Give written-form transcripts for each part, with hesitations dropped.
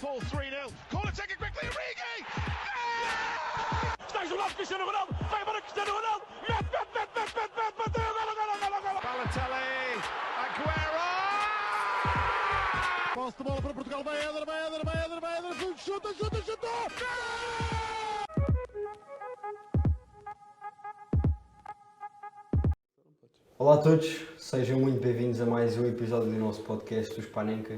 Liverpool 3-0. Corner taken quickly, Origi! Está jogado Cristiano Ronaldo, vai embora Cristiano Ronaldo, mete, bateu, golo. Balotelli, Aguero! Posse de bola para Portugal, vai Éder, chuta! Olá a todos, sejam muito bem-vindos a mais um episódio do nosso podcast do Spanenka.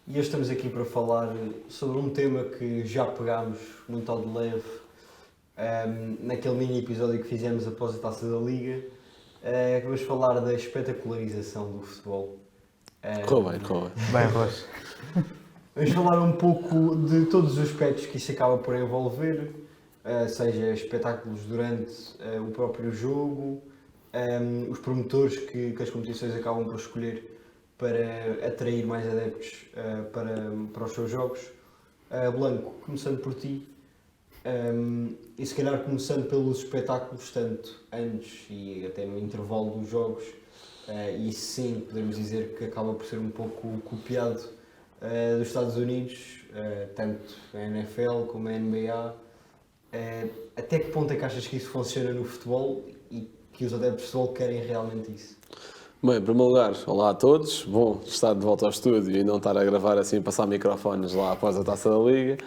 E hoje estamos aqui para falar sobre um tema que já pegámos muito ao de leve naquele mini episódio que fizemos após a Taça da Liga. Vamos falar da espetacularização do futebol. Correu bem. Bem, Rocha. Vamos falar um pouco de todos os aspectos que isso acaba por envolver, seja espetáculos durante o próprio jogo, os promotores que as competições acabam por escolher para atrair mais adeptos para os seus jogos. Blanco, começando por ti, e se calhar começando pelos espetáculos, tanto antes e até no intervalo dos jogos, e sim, podemos dizer que acaba por ser um pouco copiado dos Estados Unidos, tanto a NFL como a NBA. Até que ponto é que achas que isso funciona no futebol e que os adeptos de futebol querem realmente isso? Bem, em primeiro lugar, olá a todos. Bom estar de volta ao estúdio e não estar a gravar assim, passar microfones lá após a Taça da Liga.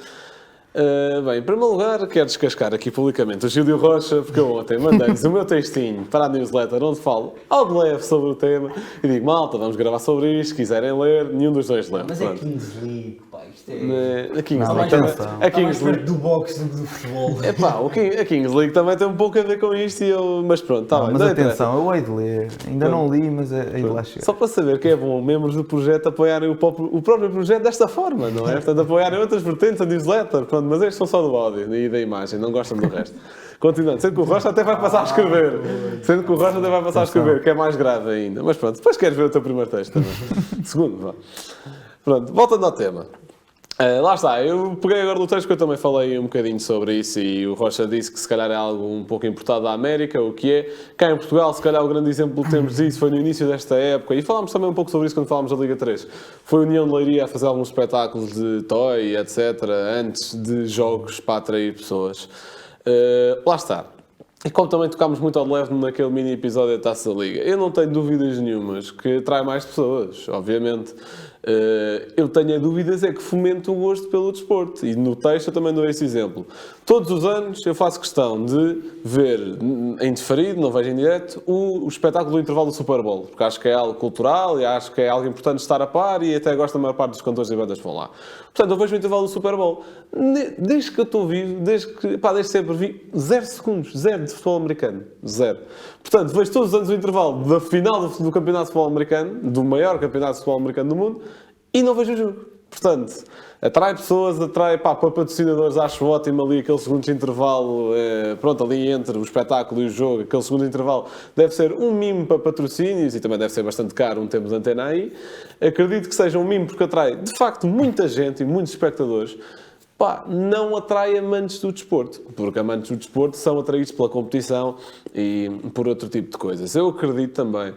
Bem, em primeiro lugar, quero descascar aqui publicamente o Gílio Rocha, porque eu ontem mandei-lhes o meu textinho para a newsletter onde falo ao de leve sobre o tema e digo, malta, vamos gravar sobre isto, se quiserem ler, nenhum dos dois lê. Mas Pronto. é Kings League, pá, isto é... A Kings Não, League atenção. também... A Kings League... do boxe do que do futebol. A Kings League também tem um pouco a ver com isto, mas pronto, está bem. Mas não atenção, eu hei de ler. Ainda não li, mas hei de lá chegar. Só para saber que é bom membros do projeto apoiarem o próprio projeto desta forma, não é? Portanto, apoiarem outras vertentes, a newsletter, pronto, mas estes são só do áudio e da imagem, não gostam do resto. Continuando, sendo que o Rocha até vai passar a escrever, que é mais grave ainda. Mas pronto, depois queres ver o teu primeiro texto também. Segundo, vá. Pronto, voltando ao tema. Lá está, eu peguei agora do texto que eu também falei um bocadinho sobre isso e o Rocha disse que se calhar é algo um pouco importado da América, o que é. Cá em Portugal, se calhar o grande exemplo que temos disso foi no início desta época, e falámos também um pouco sobre isso quando falámos da Liga 3. Foi a União de Leiria a fazer alguns espetáculos de toy, etc., antes de jogos para atrair pessoas. Lá está. E como também tocámos muito ao de leve naquele mini episódio da Taça da Liga, eu não tenho dúvidas nenhumas que atrai mais pessoas, obviamente. Eu tenho dúvidas é que fomento o gosto pelo desporto. E no texto eu também dou esse exemplo. Todos os anos eu faço questão de ver em diferido, não vejo em direto, o espetáculo do intervalo do Super Bowl. Porque acho que é algo cultural e acho que é algo importante estar a par e até gosto da maior parte dos cantores e bandas que vão lá. Portanto, eu vejo o intervalo do Super Bowl. Desde que eu estou vivo, desde sempre vi 0 segundos, 0 de futebol americano. 0. Portanto, vejo todos os anos o intervalo da final do campeonato de futebol americano, do maior campeonato de futebol americano do mundo, e não vejo o jogo. Portanto, atrai pessoas, para patrocinadores, acho ótimo ali aquele segundo de intervalo, ali entre o espetáculo e o jogo, aquele segundo de intervalo deve ser um mimo para patrocínios e também deve ser bastante caro um tempo de antena aí. Acredito que seja um mimo porque atrai, de facto, muita gente e muitos espectadores. Não atrai amantes do desporto, porque amantes do desporto são atraídos pela competição e por outro tipo de coisas. Eu acredito também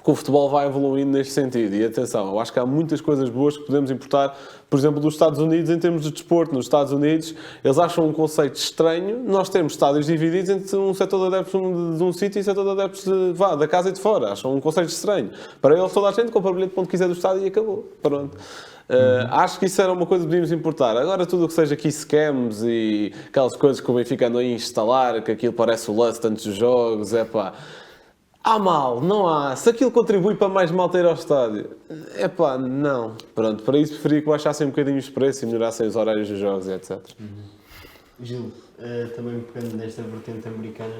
que o futebol vai evoluindo neste sentido. E atenção, eu acho que há muitas coisas boas que podemos importar, por exemplo, dos Estados Unidos em termos de desporto. Nos Estados Unidos, eles acham um conceito estranho. Nós temos estádios divididos entre um setor de adeptos de um sítio e um setor de adeptos da casa e de fora. Acham um conceito estranho. Para eles, toda a gente compra o bilhete ponto quiser do estádio e acabou. Pronto. Acho que isso era uma coisa que podíamos importar. Agora, tudo o que seja aqui scams e aquelas coisas que o Benfica andou a instalar, que aquilo parece o Lust antes dos jogos, há mal, não há. Se aquilo contribui para mais malta ir ao estádio, não. Pronto, para isso preferia que baixassem um bocadinho os preços e melhorassem os horários dos jogos e etc. Gil, também pegando nesta vertente americana,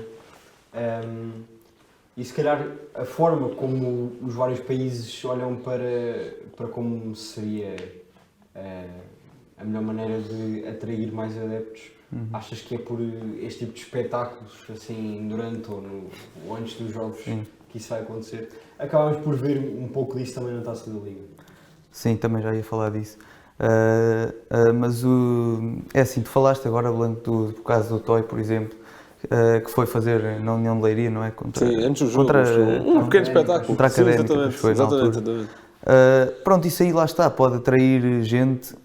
e se calhar a forma como os vários países olham para como seria a melhor maneira de atrair mais adeptos, achas que é por este tipo de espetáculos, assim, durante ou antes dos jogos, que isso vai acontecer? Acabámos por ver um pouco disso também na Taça da Liga. Sim, também já ia falar disso. Mas é assim, tu falaste agora, Blanco, do caso do Toy, por exemplo, que foi fazer na União de Leiria, não é? Sim, antes dos jogos, um pequeno espetáculo. Contra a Académica, exatamente. Pronto, isso aí lá está, pode atrair gente,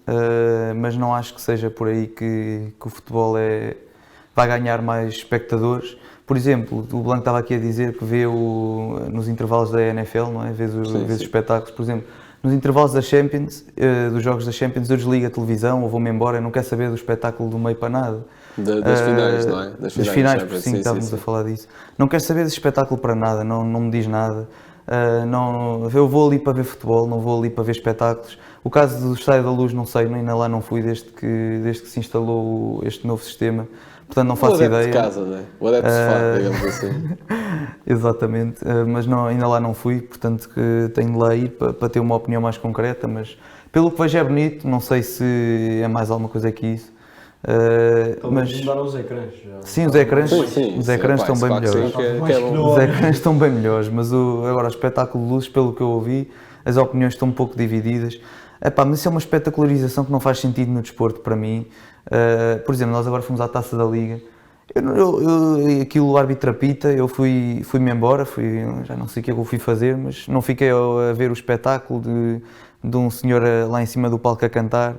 mas não acho que seja por aí que o futebol vai ganhar mais espectadores. Por exemplo, o Blanco estava aqui a dizer que vê nos intervalos da NFL, não é? Vês os espetáculos, por exemplo, nos intervalos da Champions, dos jogos da Champions, eu desligo a televisão ou vou-me embora, eu não quero saber do espetáculo do meio para nada. Das finais, não é? Das finais, por sim, estávamos a falar disso. Não quero saber desse espetáculo para nada, não me diz nada. Eu vou ali para ver futebol, não vou ali para ver espetáculos. O caso do Estádio da Luz, não sei, ainda lá não fui desde que se instalou este novo sistema. Portanto, não faço ideia. O adepto de casa, não é? O adepto de sofá, digamos assim. Exatamente, mas ainda lá não fui, portanto que tenho de lá ir para ter uma opinião mais concreta, mas pelo que vejo é bonito, não sei se é mais alguma coisa que isso. Mas mudaram os ecrãs já. Sim, os ecrãs estão bem melhores. Os ecrãs estão bem melhores, mas agora o espetáculo de luzes, pelo que eu ouvi, as opiniões estão um pouco divididas. Mas isso é uma espetacularização que não faz sentido no desporto para mim. Por exemplo, nós agora fomos à Taça da Liga. Aquilo o árbitro apita, eu fui-me embora, já não sei o que é que eu fui fazer, mas não fiquei a ver o espetáculo de um senhor lá em cima do palco a cantar.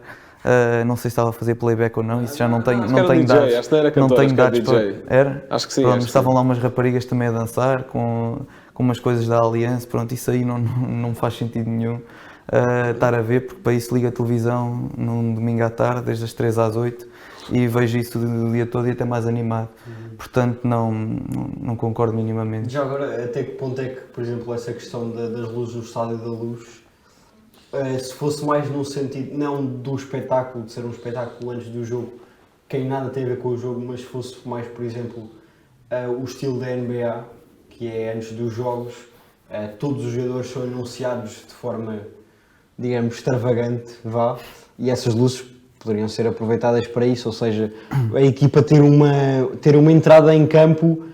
Não sei se estava a fazer playback ou não, isso já não tenho dados. Acho que não era cantor, não tenho dados para... Era? Acho que sim. Pronto, estavam lá umas raparigas também a dançar com umas coisas da Aliança, pronto, isso aí não faz sentido nenhum estar a ver, porque para isso ligo a televisão num domingo à tarde, desde as 3 às 8, e vejo isso o dia todo e até mais animado. Portanto, não concordo minimamente. Já agora, até que ponto é que, por exemplo, essa questão das luzes do Estádio da Luz, se fosse mais num sentido, não do espetáculo, de ser um espetáculo antes do jogo, que em nada tem a ver com o jogo, mas se fosse mais, por exemplo, o estilo da NBA, que é antes dos jogos, todos os jogadores são anunciados de forma, digamos, extravagante, e essas luzes poderiam ser aproveitadas para isso, ou seja, a equipa ter uma entrada em campo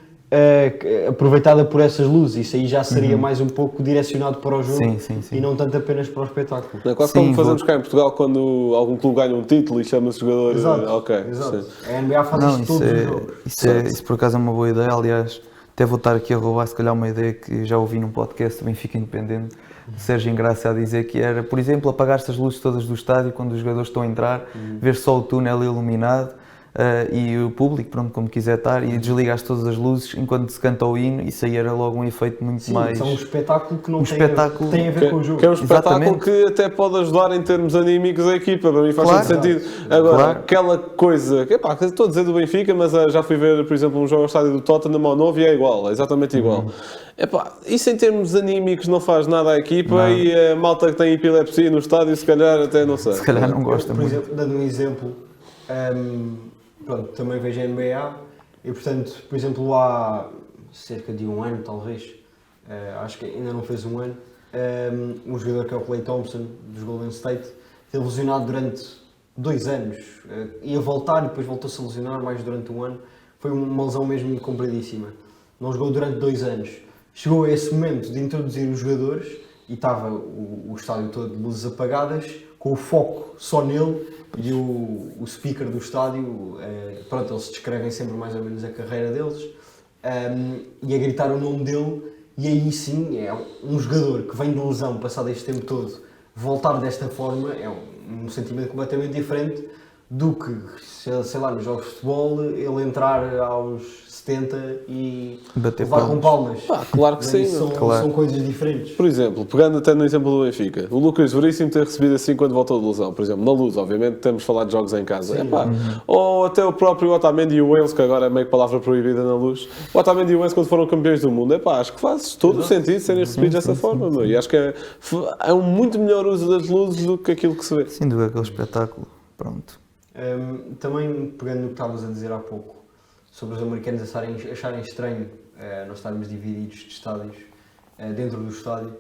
aproveitada por essas luzes, isso aí já seria mais um pouco direcionado para o jogo sim. e não tanto apenas para o espetáculo. É quase como fazemos cá em Portugal quando algum clube ganha um título e chama-se jogador. Exato. A NBA faz isso todos os jogos. Isso por acaso é uma boa ideia, aliás, até vou estar aqui a roubar se calhar uma ideia que já ouvi num podcast do Benfica Independente, Sérgio Ingrácia a dizer que era, por exemplo, apagar-se as luzes todas do estádio quando os jogadores estão a entrar, ver só o túnel iluminado e o público, pronto, como quiser estar, e desligar todas as luzes enquanto se canta o hino, isso aí era logo um efeito muito mais... é um espetáculo que não tem a ver com o jogo. Que é um espetáculo que até pode ajudar em termos anímicos a equipa, para mim faz todo sentido. Agora, aquela coisa, que estou a dizer do Benfica, mas já fui ver, por exemplo, um jogo ao estádio do Tottenham ao novo e é igual, é exatamente igual. Isso em termos anímicos não faz nada à equipa e a malta que tem epilepsia no estádio, se calhar até não sei. Se calhar não gosta muito. Por exemplo, dando um exemplo, também vejo a NBA e, portanto, por exemplo, há cerca de um ano, talvez, acho que ainda não fez um ano, um jogador que é o Klay Thompson, dos Golden State, teve lesionado durante 2 anos, ia voltar e depois voltou-se a lesionar mais durante um ano, foi uma lesão mesmo compridíssima, não jogou durante 2 anos. Chegou a esse momento de introduzir os jogadores e estava o estádio todo de luzes apagadas, com o foco só nele, e o speaker do estádio, eles descrevem sempre mais ou menos a carreira deles, e a gritar o nome dele, e aí sim é um jogador que vem de lesão, passado este tempo todo, voltar desta forma é um sentimento completamente diferente do que, sei lá, nos jogos de futebol, ele entrar aos 70 e bater levar com palmas. Claro que sim. São coisas diferentes. Por exemplo, pegando até no exemplo do Benfica, o Lucas Veríssimo ter recebido assim quando voltou de lesão, por exemplo, na Luz, obviamente, temos falado de jogos em casa. Ou até o próprio Otamendi e o Wales, que agora é meio que palavra proibida na Luz. O Otamendi e o Wales quando foram campeões do mundo, acho que faz todo o sentido serem recebidos dessa forma. E acho que é um muito melhor uso das luzes do que aquilo que se vê. Sim, do que aquele espetáculo. Pronto. Também, pegando no que estavas a dizer há pouco, sobre os americanos acharem estranho nós estarmos divididos de estádios dentro do estádio,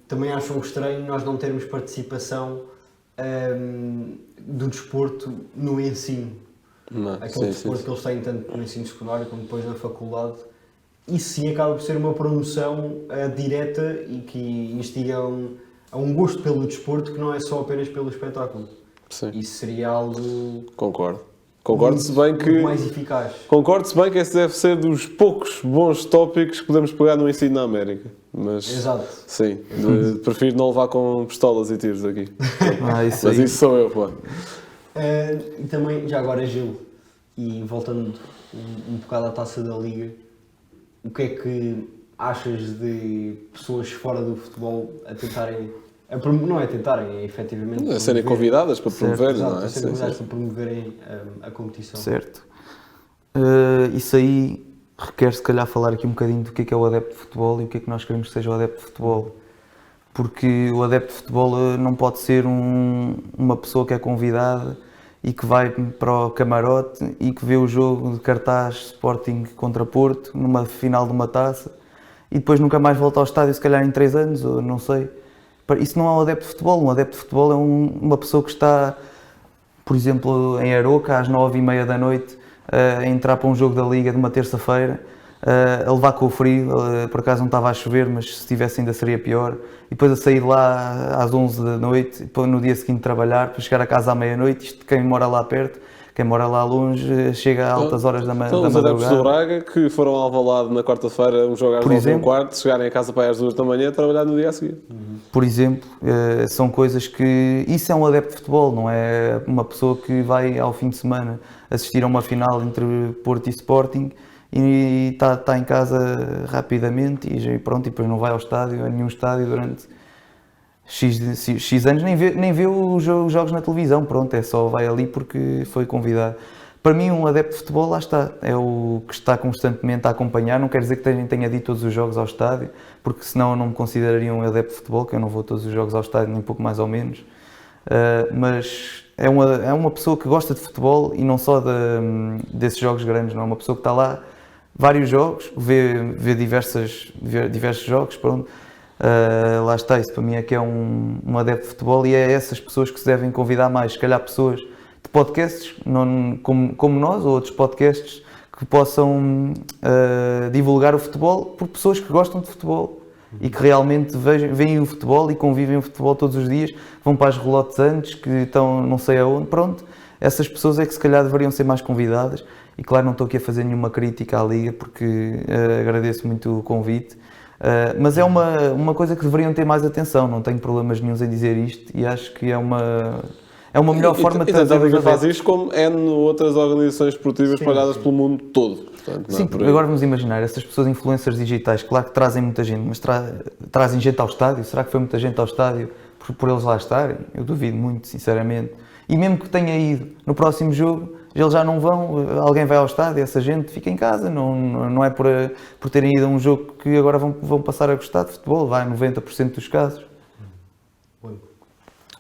também acham estranho nós não termos participação do desporto no ensino. Aquele desporto que eles têm tanto no ensino secundário como depois na faculdade. Isso sim acaba por ser uma promoção direta e que instiga a um gosto pelo desporto que não é só apenas pelo espetáculo. Sim. Isso seria algo... Concordo. Concordo-se bem que... muito mais eficaz. Concordo-se bem que esse deve ser dos poucos bons tópicos que podemos pegar no ensino na América. Mas, Exato. sim, prefiro não levar com pistolas e tiros aqui. Isso Mas aí. isso sou eu, pô. E também, já agora, Gil, e voltando um bocado à Taça da Liga, o que é que achas de pessoas fora do futebol a tentarem, não é tentarem, é efetivamente A serem convidadas para promover, exato, não é? a serem convidadas para promoverem a competição? Certo. Isso aí requer se calhar falar aqui um bocadinho do que é o adepto de futebol e o que é que nós queremos que seja o adepto de futebol. Porque o adepto de futebol não pode ser uma pessoa que é convidada e que vai para o camarote e que vê o jogo de cartaz Sporting contra Porto, numa final de uma taça, e depois nunca mais volta ao estádio, se calhar em 3 anos, ou não sei. Isso não é um adepto de futebol. Um adepto de futebol é uma pessoa que está, por exemplo, em Aroca, às 9h30 da noite, a entrar para um jogo da Liga de uma terça-feira, a levar com o frio, por acaso não estava a chover, mas se estivesse ainda seria pior, e depois a sair de lá às 11 da noite, depois no dia seguinte trabalhar, para chegar a casa à meia-noite. Isto quem mora lá perto, quem mora lá longe, chega a altas horas da Então, os adeptos do madrugada. Braga que foram ao Alvalade na quarta-feira, um jogo às Por 9h15, chegarem a casa para aí às 2 da manhã, trabalhar no dia a seguir. Por exemplo, são coisas que... Isso é um adepto de futebol, não é uma pessoa que vai ao fim de semana assistir a uma final entre Porto e Sporting e está em casa rapidamente e pronto, e depois não vai ao estádio, a nenhum estádio durante X anos, nem vê os jogos na televisão, pronto, é só vai ali porque foi convidado. Para mim, um adepto de futebol, lá está, é o que está constantemente a acompanhar. Não quer dizer que tenha de ir todos os jogos ao estádio, porque senão eu não me consideraria um adepto de futebol, que eu não vou todos os jogos ao estádio, nem pouco mais ou menos. Mas é uma pessoa que gosta de futebol e não só desses jogos grandes, não é uma pessoa que está lá, vários jogos, vê diversos jogos, pronto. Lá está, isso para mim é que é um adepto de futebol e é essas pessoas que se devem convidar mais, se calhar pessoas de podcasts, não, como nós, ou outros podcasts que possam divulgar o futebol por pessoas que gostam de futebol e que realmente veem o futebol e convivem o futebol todos os dias, vão para as relotes antes, que estão não sei aonde, pronto. Essas pessoas é que se calhar deveriam ser mais convidadas e claro, não estou aqui a fazer nenhuma crítica à Liga porque agradeço muito o convite. Mas é uma coisa que deveriam ter mais atenção, não tenho problemas nenhuns em dizer isto e acho que é uma melhor forma de trazer a Liga os faz adeptos. isto como outras organizações esportivas Sim, espalhadas sim. pelo mundo todo. Portanto, não é Sim, por aí. agora vamos imaginar, essas pessoas influencers digitais, claro que trazem muita gente, mas trazem gente ao estádio? Será que foi muita gente ao estádio por eles lá estarem? Eu duvido muito, sinceramente. E mesmo que tenha ido no próximo jogo, eles já não vão, alguém vai ao estádio, essa gente fica em casa, não é por terem ido a um jogo que agora vão passar a gostar de futebol, vai 90% dos casos.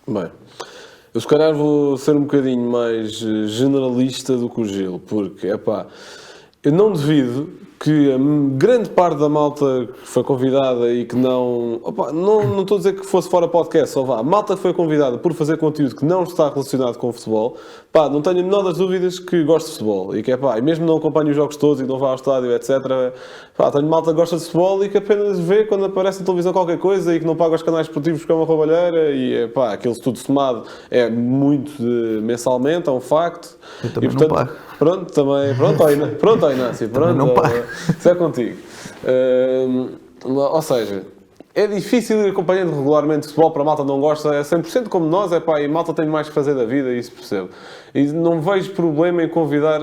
Bem, eu se calhar vou ser um bocadinho mais generalista do que o Gil, porque, eu não duvido que a grande parte da malta que foi convidada e que não estou a dizer que fosse fora podcast, só vá, a malta que foi convidada por fazer conteúdo que não está relacionado com o futebol, não tenho a menor das dúvidas que gosto de futebol e que e mesmo não acompanho os jogos todos e não vá ao estádio, etc. Tenho malta que gosta de futebol e que apenas vê quando aparece na televisão qualquer coisa e que não paga os canais esportivos porque é uma roubalheira e aquilo tudo somado é muito mensalmente, é um facto. Eu também e, portanto, não pago. Pronto, Inácio, pronto, não pago. isso é contigo. Ou seja, é difícil ir acompanhando regularmente futebol para a malta não gosta, é 100% como nós, e malta tem mais que fazer da vida, isso percebo. E não vejo problema em convidar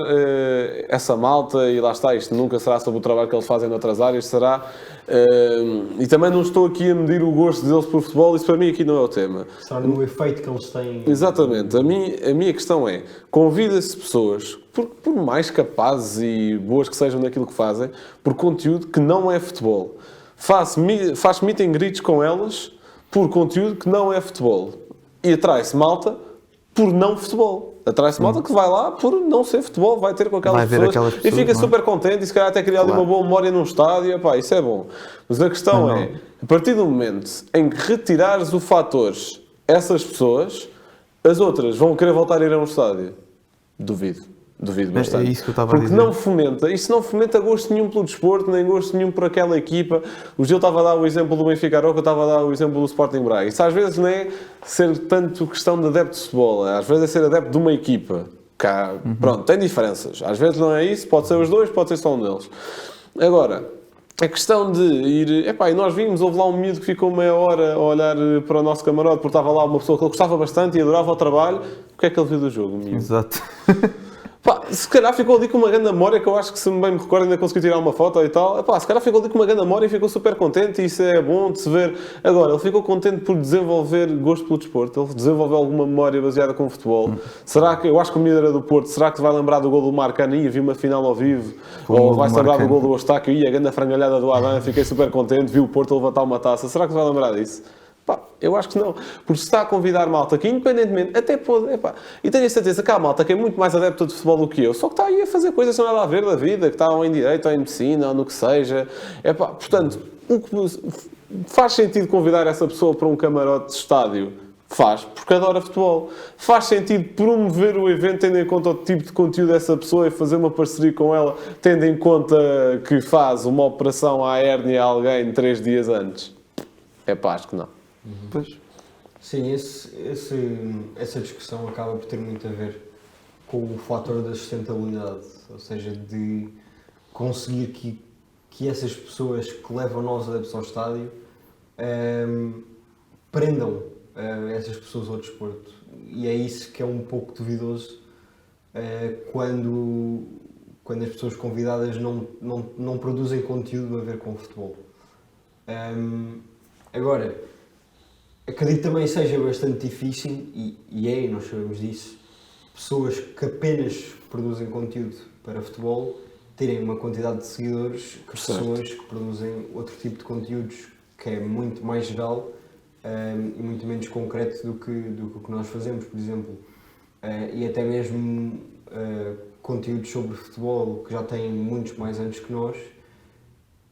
essa malta, e lá está, isto nunca será sobre o trabalho que eles fazem noutras áreas, será. E também não estou aqui a medir o gosto deles por futebol, isso para mim aqui não é o tema. Só no efeito que eles têm. Exatamente, a minha questão é, convida-se pessoas, por mais capazes e boas que sejam naquilo que fazem, por conteúdo que não é futebol. Faz meet and greets com elas por conteúdo que não é futebol. E atrai-se malta por não futebol. Atrai-se malta que vai lá por não ser futebol, vai ter com aquelas pessoas e fica super contente e se calhar até criar ali uma boa memória num estádio, isso é bom. Mas a questão é, a partir do momento em que retirares o fator essas pessoas, as outras vão querer voltar a ir a um estádio? Duvido bastante. É isso que eu estava a Porque dizer. isso não fomenta gosto nenhum pelo desporto, nem gosto nenhum por aquela equipa. O Gil estava a dar o exemplo do Benfica Aroca, eu estava a dar o exemplo do Sporting Braga. Isso às vezes não é ser tanto questão de adepto de futebol, às vezes é ser adepto de uma equipa. Pronto, tem diferenças. Às vezes não é isso, pode ser os dois, pode ser só um deles. Agora, a questão de ir... e nós vimos, houve lá um miúdo que ficou meia hora a olhar para o nosso camarote porque estava lá uma pessoa que ele gostava bastante e adorava o trabalho. O que é que ele viu do jogo, miúdo? Exato. Se calhar ficou ali com uma grande memória, que eu acho que, se bem me recordo, ainda consegui tirar uma foto e tal. Se calhar ficou ali com uma grande memória e ficou super contente, e isso é bom de se ver. Agora, ele ficou contente por desenvolver gosto pelo desporto, ele desenvolveu alguma memória baseada com o futebol. Será que, eu acho que o miúdo era do Porto, será que vai lembrar do gol do Marcano? Vi uma final ao vivo. Ou vai-se lembrar do gol do Eustáquio? A grande frangalhada do Adam, fiquei super contente, vi o Porto levantar uma taça. Será que se vai lembrar disso? Eu acho que não. Porque se está a convidar malta que, independentemente, até pode... e tenho a certeza que há malta que é muito mais adepta de futebol do que eu, só que está aí a fazer coisas sem nada a ver da vida, que está ou em Direito, ou em Medicina, ou no que seja. Portanto, o que faz sentido convidar essa pessoa para um camarote de estádio? Faz, porque adora futebol. Faz sentido promover o evento tendo em conta o tipo de conteúdo dessa pessoa e fazer uma parceria com ela, tendo em conta que faz uma operação à hérnia a alguém 3 dias antes? Acho que não. Pois. Sim, essa discussão acaba por ter muito a ver com o fator da sustentabilidade, ou seja, de conseguir que essas pessoas que levam nós adeptos ao estádio prendam essas pessoas ao desporto. E é isso que é um pouco duvidoso quando as pessoas convidadas não produzem conteúdo a ver com o futebol. Agora, acredito também seja bastante difícil, e nós sabemos disso, pessoas que apenas produzem conteúdo para futebol terem uma quantidade de seguidores que pessoas que produzem outro tipo de conteúdos que é muito mais geral e muito menos concreto do que o que nós fazemos, por exemplo. E até mesmo conteúdos sobre futebol que já têm muitos mais anos que nós,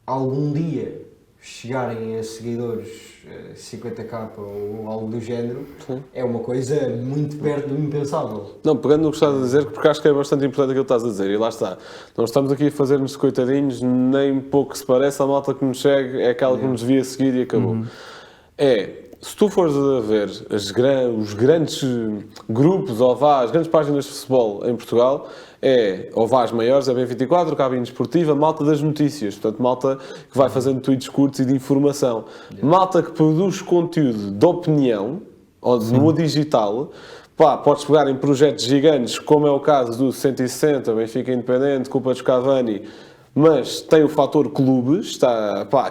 algum dia chegarem a seguidores 50k ou algo do género, sim, é uma coisa muito perto do impensável. Não, pegando no que estás a dizer, porque acho que é bastante importante aquilo que estás a dizer, e lá está. Não estamos aqui a fazer-nos coitadinhos, nem pouco se parece, a malta que nos segue é aquela que nos devia seguir e acabou. Se tu fores a ver os grandes grupos, ou as grandes páginas de futebol em Portugal, ou às maiores, é Bem24, Cabine Desportiva, malta das notícias, portanto, malta que vai fazendo tweets curtos e de informação. Malta que produz conteúdo de opinião, ou no digital, podes pegar em projetos gigantes, como é o caso do 160, Benfica Independente, Culpa dos Cavani, mas tem o fator clube,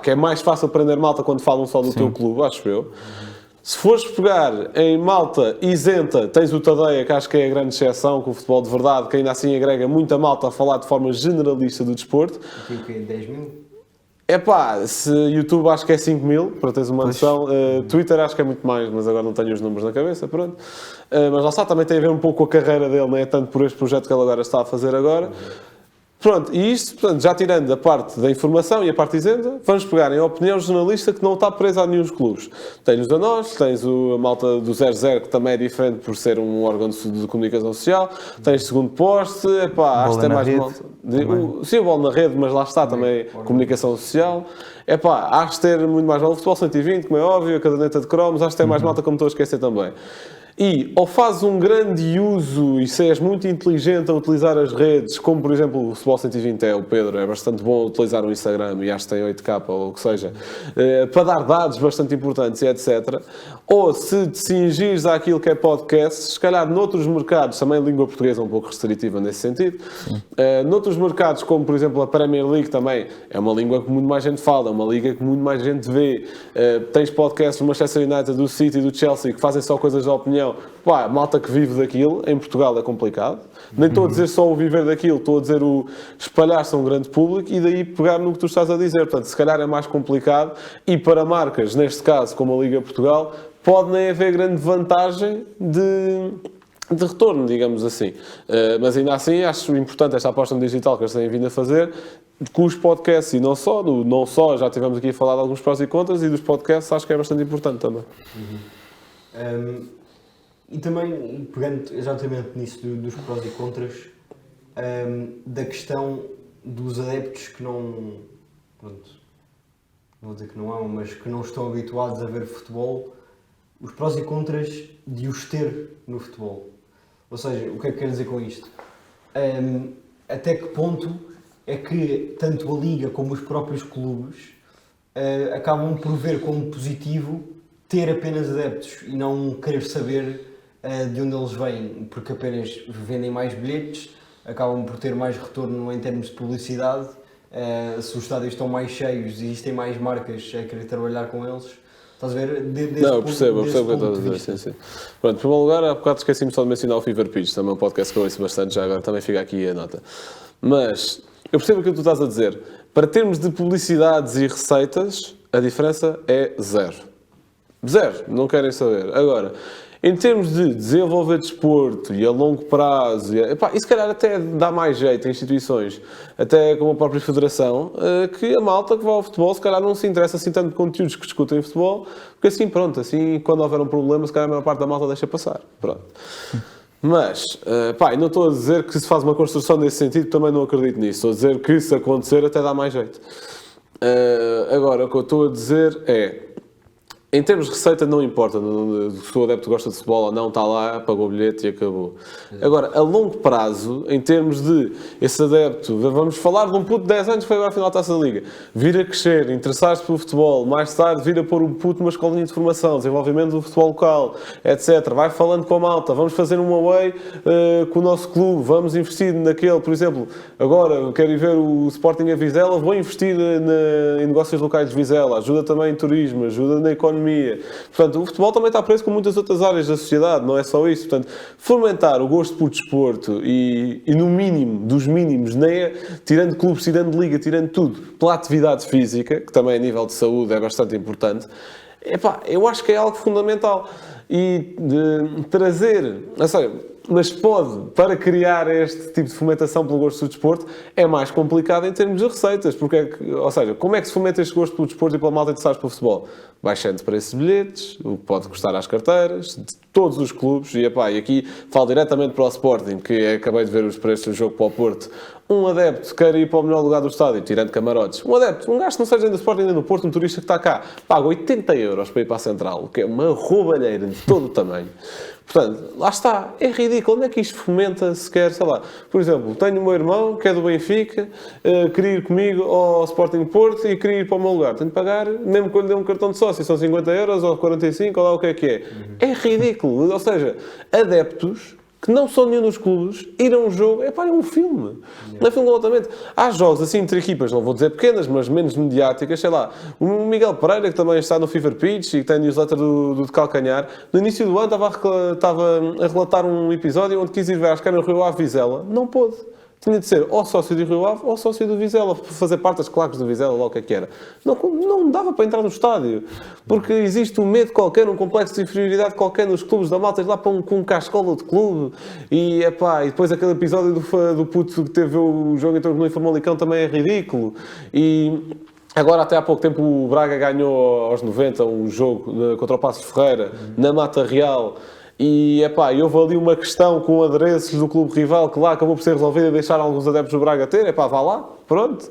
que é mais fácil aprender malta quando falam só do teu clube, acho eu. Se fores pegar em malta isenta, tens o Tadeia, que acho que é a grande exceção, com o futebol de verdade, que ainda assim agrega muita malta a falar de forma generalista do desporto. Aqui que é 10 mil? Se YouTube acho que é 5 mil, para teres uma noção. Twitter acho que é muito mais, mas agora não tenho os números na cabeça, pronto. Mas lá está, também tem a ver um pouco com a carreira dele, não é tanto por este projeto que ele agora está a fazer agora. Pronto, e isto, portanto, já tirando a parte da informação e a parte isenta, vamos pegar em opinião jornalista que não está presa a nenhum dos clubes. Tens a nós, tens a malta do 00, que também é diferente por ser um órgão de comunicação social, tens segundo poste, acho que tem mais malta. Sim, o Bola na Rede, mas lá está também comunicação social. Acho que ter muito mais malta. O Futebol 120, como é óbvio, a caderneta de cromos, acho que tem mais malta, como estou a esquecer também. E ou fazes um grande uso e se és muito inteligente a utilizar as redes, como por exemplo o Futebol 120 o Pedro, é bastante bom a utilizar o Instagram e acho que tem 8k ou o que seja, para dar dados bastante importantes e etc. Ou se te cingires àquilo que é podcast, se calhar noutros mercados, também a língua portuguesa é um pouco restritiva nesse sentido, noutros mercados como por exemplo a Premier League também, é uma língua que muito mais gente fala, é uma liga que muito mais gente vê, tens podcasts do Manchester United, do City, do Chelsea, que fazem só coisas de opinião. Malta que vive daquilo, em Portugal é complicado. Nem estou a dizer só o viver daquilo, estou a dizer o espalhar-se a um grande público e daí pegar no que tu estás a dizer. Portanto, se calhar é mais complicado e para marcas, neste caso, como a Liga Portugal, pode nem haver grande vantagem de retorno, digamos assim. Mas ainda assim, acho importante esta aposta no digital que eles têm vindo a fazer, com os podcasts e não só, já tivemos aqui a falar de alguns prós e contras e dos podcasts acho que é bastante importante também. E também, pegando exatamente nisso dos prós e contras, da questão dos adeptos que não vou dizer que não amam, mas que não estão habituados a ver futebol, os prós e contras de os ter no futebol. Ou seja, o que é que quero dizer com isto? Até que ponto é que tanto a Liga como os próprios clubes acabam por ver como positivo ter apenas adeptos e não querer saber de onde eles vêm, porque apenas vendem mais bilhetes, acabam por ter mais retorno em termos de publicidade. Se os estádios estão mais cheios, existem mais marcas a querer trabalhar com eles. Estás a ver? Não, eu percebo o que estás a dizer. Sim, sim. Pronto, em primeiro lugar, há bocado esqueci-me só de mencionar o Fever Pitch, também é um podcast que eu ouço bastante, já agora também fica aqui a nota. Mas eu percebo aquilo que tu estás a dizer. Para termos de publicidades e receitas, a diferença é zero. Zero, não querem saber. Agora, em termos de desenvolver desporto e a longo prazo, e se calhar até dá mais jeito em instituições, até como a própria federação, que a malta que vai ao futebol se calhar não se interessa assim tanto de conteúdos que discutem futebol, porque assim, pronto, assim, quando houver um problema, se calhar a maior parte da malta deixa passar. Pronto. Mas, e não estou a dizer que se faz uma construção nesse sentido, também não acredito nisso. Estou a dizer que se acontecer até dá mais jeito. Agora, o que eu estou a dizer é, em termos de receita não importa se o adepto gosta de futebol ou não, está lá, pagou o bilhete e acabou. Agora, a longo prazo, em termos de esse adepto, vamos falar de um puto de 10 anos que foi agora à final da Taça da Liga, vir a crescer, interessar-se pelo futebol, mais tarde vir a pôr um puto numa escolinha de formação, desenvolvimento do futebol local, etc. Vai falando com a malta, vamos fazer um away com o nosso clube, vamos investir naquele, por exemplo, agora quero ir ver o Sporting a Vizela, vou investir em negócios locais de Vizela, ajuda também em turismo, ajuda na economia. Portanto, o futebol também está preso com muitas outras áreas da sociedade, não é só isso. Portanto, fomentar o gosto por desporto e no mínimo dos mínimos, tirando clubes, tirando liga, tirando tudo, pela atividade física, que também a nível de saúde é bastante importante, eu acho que é algo fundamental. E de trazer, mas pode, para criar este tipo de fomentação pelo gosto do desporto, é mais complicado em termos de receitas, porque como é que se fomenta este gosto pelo desporto e pela malta interessados pelo futebol? Baixando preços de bilhetes, o que pode custar às carteiras, de todos os clubes, e aqui falo diretamente para o Sporting, que acabei de ver os preços do jogo para o Porto. Um adepto quer ir para o melhor lugar do estádio, tirando camarotes. Um adepto, um gajo que não seja ainda do Sporting, ainda do Porto, um turista que está cá, paga 80 euros para ir para a Central, o que é uma roubalheira de todo o tamanho. Portanto, lá está, é ridículo. Onde é que isto fomenta sequer, por exemplo, tenho o meu irmão que é do Benfica, queria ir comigo ao Sporting Porto e queria ir para o meu lugar. Tenho de pagar, mesmo que eu lhe dê um cartão de sócio, são 50 euros ou 45, ou lá o que é. É ridículo. Ou seja, adeptos que não são nenhum dos clubes, ir a um jogo, é um filme. Não é filme completamente. Há jogos assim entre equipas, não vou dizer pequenas, mas menos mediáticas, o Miguel Pereira, que também está no Fever Pitch e que tem a newsletter do de Calcanhar, no início do ano estava a relatar um episódio onde quis ir ver, acho que era no Rio Ave Vizela, não pôde. Tinha de ser ou sócio do Rio Ave ou sócio do Vizela, para fazer parte das claques do Vizela, lá o que era. Não dava para entrar no estádio, porque existe um medo qualquer, um complexo de inferioridade qualquer nos clubes da malta, lá para com um cascola de clube, e depois aquele episódio do puto que teve o jogo entre o Benfica e Famalicão também é ridículo, e agora até há pouco tempo o Braga ganhou aos 90 um jogo contra o Passos Ferreira, na Mata Real. E houve ali uma questão com adereços do clube rival que lá acabou por ser resolvida e deixar alguns adeptos do Braga ter. Vá lá, pronto.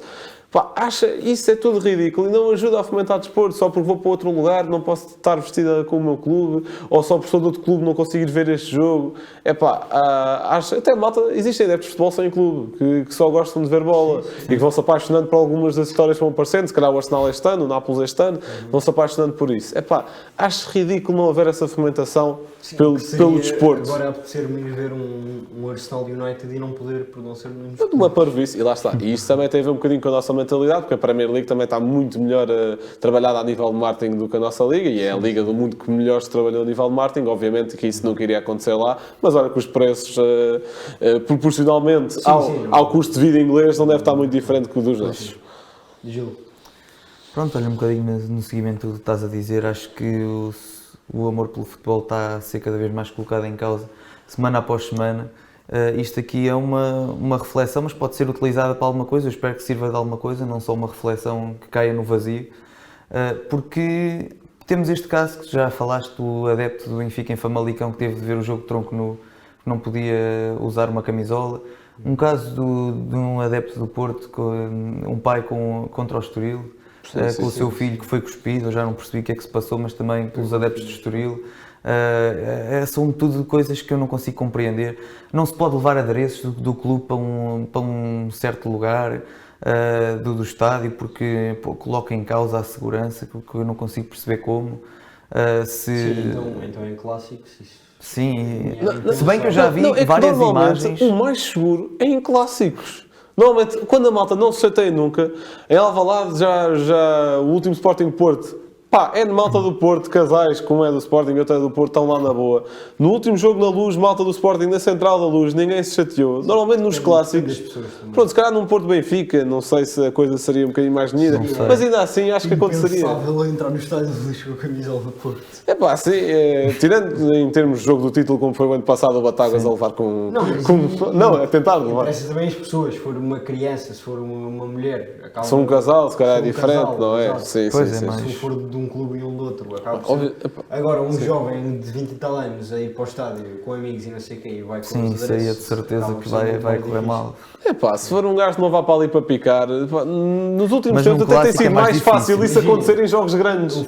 Isso é tudo ridículo e não ajuda a fomentar desporto. Só porque vou para outro lugar, não posso estar vestida com o meu clube, ou só por sou de outro clube não conseguir ver este jogo. Até malta, existem adeptos de futebol sem clube, que só gostam de ver bola e que vão se apaixonando por algumas das histórias que vão aparecendo. Se calhar o Arsenal este ano, o Nápoles este ano, vão se apaixonando por isso. Acho ridículo não haver essa fomentação pelo desporto. Agora apetecer-me ir ver um Arsenal United e não poder, por não ser menos. Uma parvoíce, e lá está. E isso também tem a ver um bocadinho com a nossa mentalidade, porque a Premier League também está muito melhor trabalhada a nível de marketing do que a nossa liga, e é a liga do mundo que melhor se trabalhou a nível de marketing. Obviamente que isso nunca iria acontecer lá, mas olha que os preços proporcionalmente ao custo de vida inglês não deve estar muito diferente que o dos nossos. Gil. Pronto, olha, um bocadinho no seguimento do que estás a dizer, acho que o amor pelo futebol está a ser cada vez mais colocado em causa, semana após semana. Isto aqui é uma reflexão, mas pode ser utilizada para alguma coisa. Eu espero que sirva de alguma coisa, não só uma reflexão que caia no vazio, porque temos este caso que já falaste do adepto do Benfica em Famalicão que teve de ver o jogo de tronco nu, que não podia usar uma camisola. Um caso de um adepto do Porto, um pai contra o Estoril, com o seu filho que foi cuspido. Eu já não percebi o que é que se passou, mas também pelos adeptos do Estoril. São tudo coisas que eu não consigo compreender. Não se pode levar adereços do clube para um certo lugar do estádio porque coloca em causa a segurança, que eu não consigo perceber como. Sim, então em clássicos isso. Sim, se bem que eu já vi várias imagens. O mais seguro é em clássicos. Normalmente, quando a malta não se chateia nunca, em Alvalade já o último Sporting Porto, pá, é de malta do Porto, casais, como é do Sporting e outra é do Porto, estão lá na boa. No último jogo na Luz, malta do Sporting na Central da Luz, ninguém se chateou. Normalmente nos clássicos, pronto, se calhar num Porto Benfica, não sei se a coisa seria um bocadinho mais unida, mas ainda assim acho que aconteceria. Impensável entrar no estádio de Luz com a camisola do Porto. É pá, sim, tirando em termos de jogo do título, como foi o ano passado, o Batáguas a levar não, a tentar levar. Parece também as pessoas, se for uma criança, se for uma mulher, acaba. Se for um casal, se calhar é diferente, casal, não é? exato. Sim, Pois sim, é, sim. mas- Se for de um clube e um do outro, acaba por ser. Agora, um jovem de 20 e tal anos a ir para o estádio com amigos e não sei o quê, e vai com Sim, os isso aí é de adereços, certeza acaba que por ser muito vai mais correr difícil. mal. É pá, se for um gajo que não vá para ali para picar, pá, nos últimos Mas tempos num até tem clássico sido é mais mais fácil difícil. isso acontecer em jogos grandes. Eu